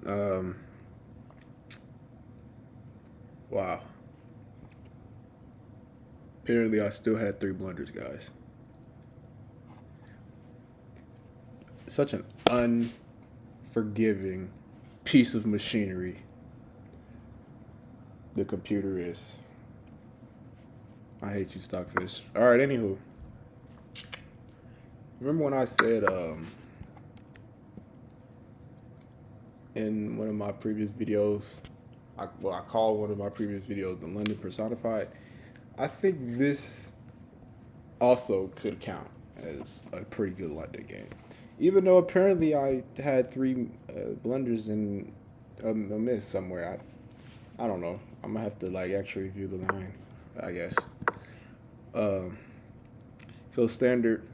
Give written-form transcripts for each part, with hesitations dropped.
Um, wow. Apparently, I still had three blunders, guys. Such an unforgiving piece of machinery the computer is. I hate you, Stockfish. All right, anywho. Remember when I said in one of my previous videos, I called one of my previous videos the London Personified. I think this also could count as a pretty good London game. Even though apparently I had three blunders and a miss somewhere. I don't know. I'm gonna have to like actually review the line, I guess. Um, so standard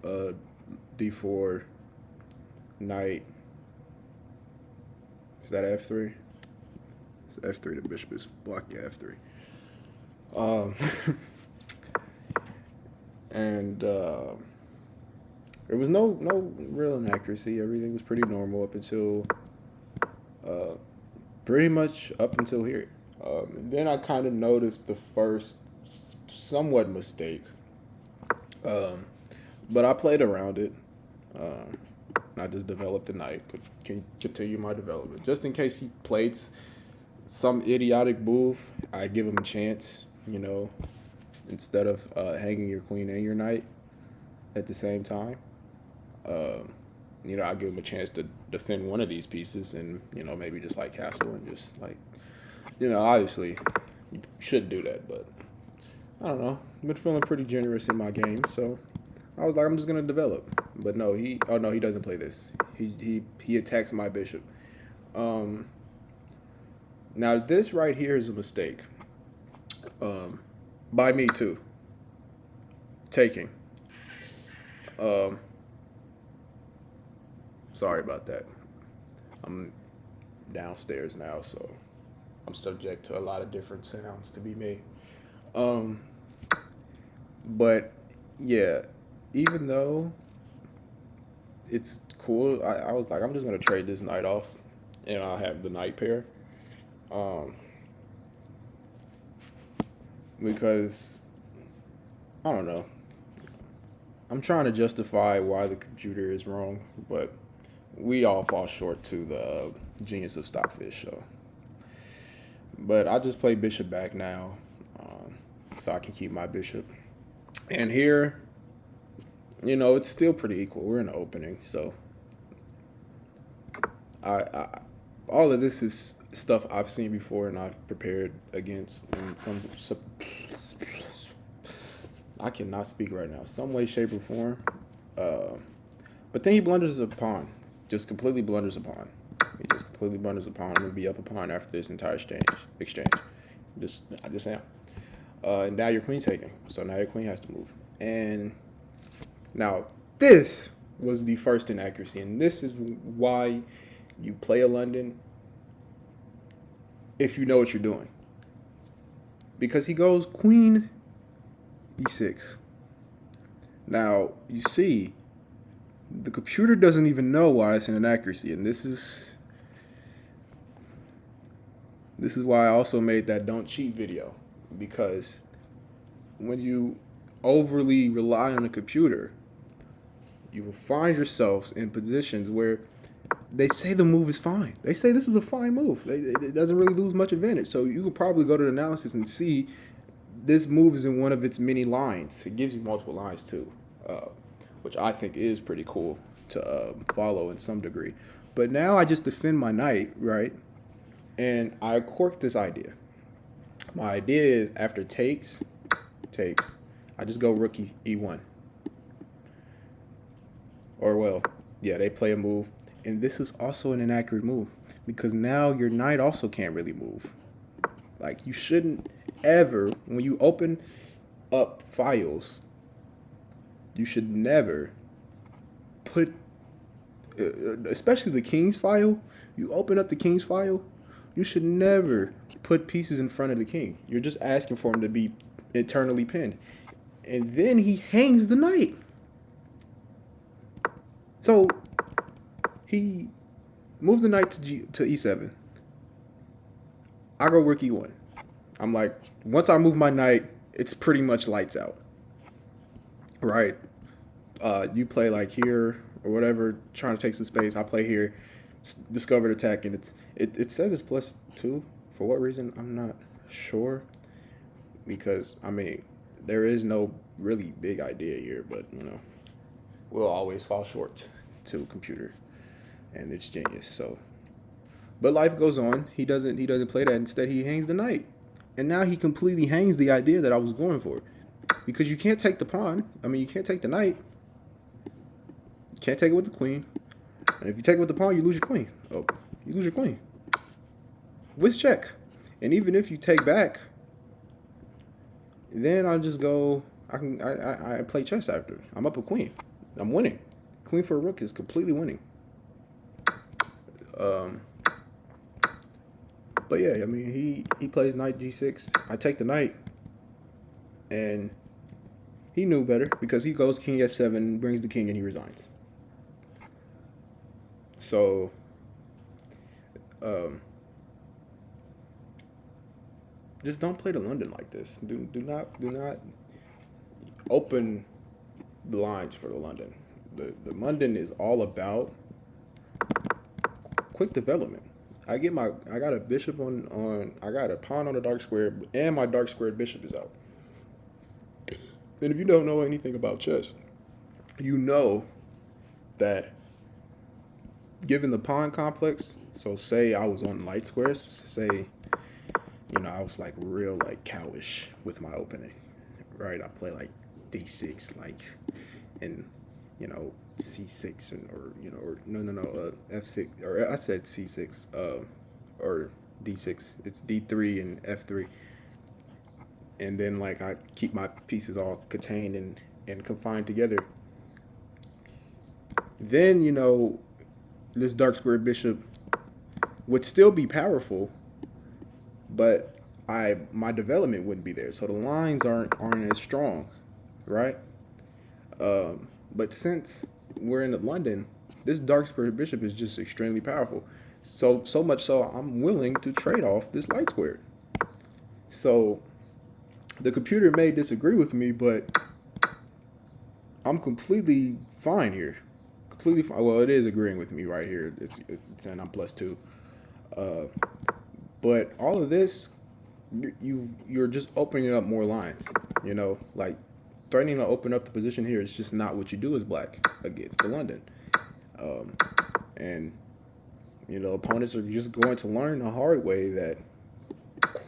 uh, D4 knight. Is that F3? It's F3. The bishop is blocked. Yeah, F3. Um, and there was no real inaccuracy. Everything was pretty normal up until uh, pretty much up until here. And then I kind of noticed the first somewhat mistake, um, but I played around it. Um, I just developed the knight. Can continue my development just in case he played some idiotic move. I give him a chance. Instead of hanging your queen and your knight at the same time. Um, I give him a chance to defend one of these pieces, and maybe just like castle and just like, obviously you should do that, but I don't know. I've been feeling pretty generous in my game, so I was like, I'm just gonna develop. But no, he doesn't play this. He attacks my bishop. Um, Now this right here is a mistake. Um, by me too. Taking. Um, Sorry about that. I'm downstairs now, so I'm subject to a lot of different sounds to be made. Um, but yeah, even though it's cool, I was like, I'm just gonna trade this knight off, and I'll have the knight pair. Um, because I don't know. I'm trying to justify why the computer is wrong, but we all fall short to the genius of Stockfish. So, but I just play bishop back now, so I can keep my bishop. And here, it's still pretty equal. We're in the opening, so I all of this is stuff I've seen before and I've prepared against in some I cannot speak right now, some way, shape, or form. Uh, but then he blunders a pawn, just completely blunders a pawn. He just completely blunders a pawn. I'm gonna be up a pawn after this entire exchange. I just am. And now your queen taking, so now your queen has to move. And now this was the first inaccuracy, and this is why you play a London if you know what you're doing. Because he goes queen e6. Now, you see, the computer doesn't even know why it's an inaccuracy, and this is why I also made that don't cheat video, because when you overly rely on a computer, you will find yourselves in positions where they say the move is fine. They say this is a fine move. It doesn't really lose much advantage. So you could probably go to the analysis and see this move is in one of its many lines. It gives you multiple lines too, which I think is pretty cool to follow in some degree. But now I just defend my knight, right? And I cork this idea. My idea is after takes, I just go rook e1. Or well, yeah, they play a move. And this is also an inaccurate move because now your knight also can't really move. Like, you shouldn't ever, when you open up files, you should never put, especially the king's file, you open up the king's file, you should never put pieces in front of the king. You're just asking for him to be eternally pinned. And then he hangs the knight. So he moved the knight to e7. I go rook e1. I'm like, once I move my knight, it's pretty much lights out, right? You play like here or whatever, trying to take some space. I play here, discovered attack, and it says it's +2. For what reason? I'm not sure, because I mean, there is no really big idea here, but we'll always fall short to a computer and its genius. So, but life goes on. He doesn't play that. Instead, he hangs the knight, and now he completely hangs the idea that I was going for, because you can't take the pawn. I mean, you can't take the knight. You can't take it with the queen. And if you take it with the pawn, you lose your queen. Oh, you lose your queen. With check. And even if you take back, then I'll just go. I play chess after. I'm up a queen. I'm winning. Queen for a rook is completely winning. But yeah, I mean, he plays knight g6. I take the knight, and he knew better, because he goes king f7, brings the king, and he resigns. So, just don't play the London like this. Do not open the lines for the London. The London is all about quick development. I got a bishop on I got a pawn on the dark square, and my dark squared bishop is out. And if you don't know anything about chess, you know that given the pawn complex, so say I was on light squares, say, I was like real like cowish with my opening, right? I play like d6, like, and c6, or no, f6, or I said c6, or d6. It's d3 and f3, and then like I keep my pieces all contained and confined together. Then this dark square bishop would still be powerful, but my development wouldn't be there. So the lines aren't as strong, right? But since we're in London, this dark square bishop is just extremely powerful. So much so I'm willing to trade off this light square. So the computer may disagree with me, but I'm completely fine here. Completely fine. Well, it is agreeing with me right here. It's saying I'm +2. But all of this, you're just opening up more lines. Like threatening to open up the position here is just not what you do as black against the London. And opponents are just going to learn the hard way that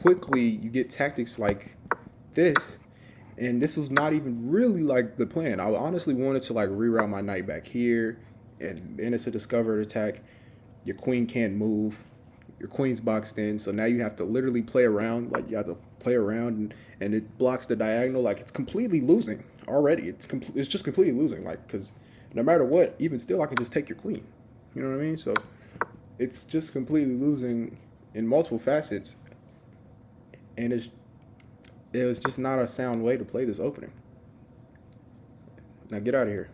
quickly you get tactics like this. And this was not even really like the plan. I honestly wanted to like reroute my knight back here, and then it's a discovered attack. Your queen can't move. Your queen's boxed in, so now you have to literally play around. Like you have to play around, and it blocks the diagonal. Like it's completely losing already. It's just completely losing. Like, because no matter what, even still, I can just take your queen. You know what I mean? So it's just completely losing in multiple facets, and it was just not a sound way to play this opening. Now get out of here.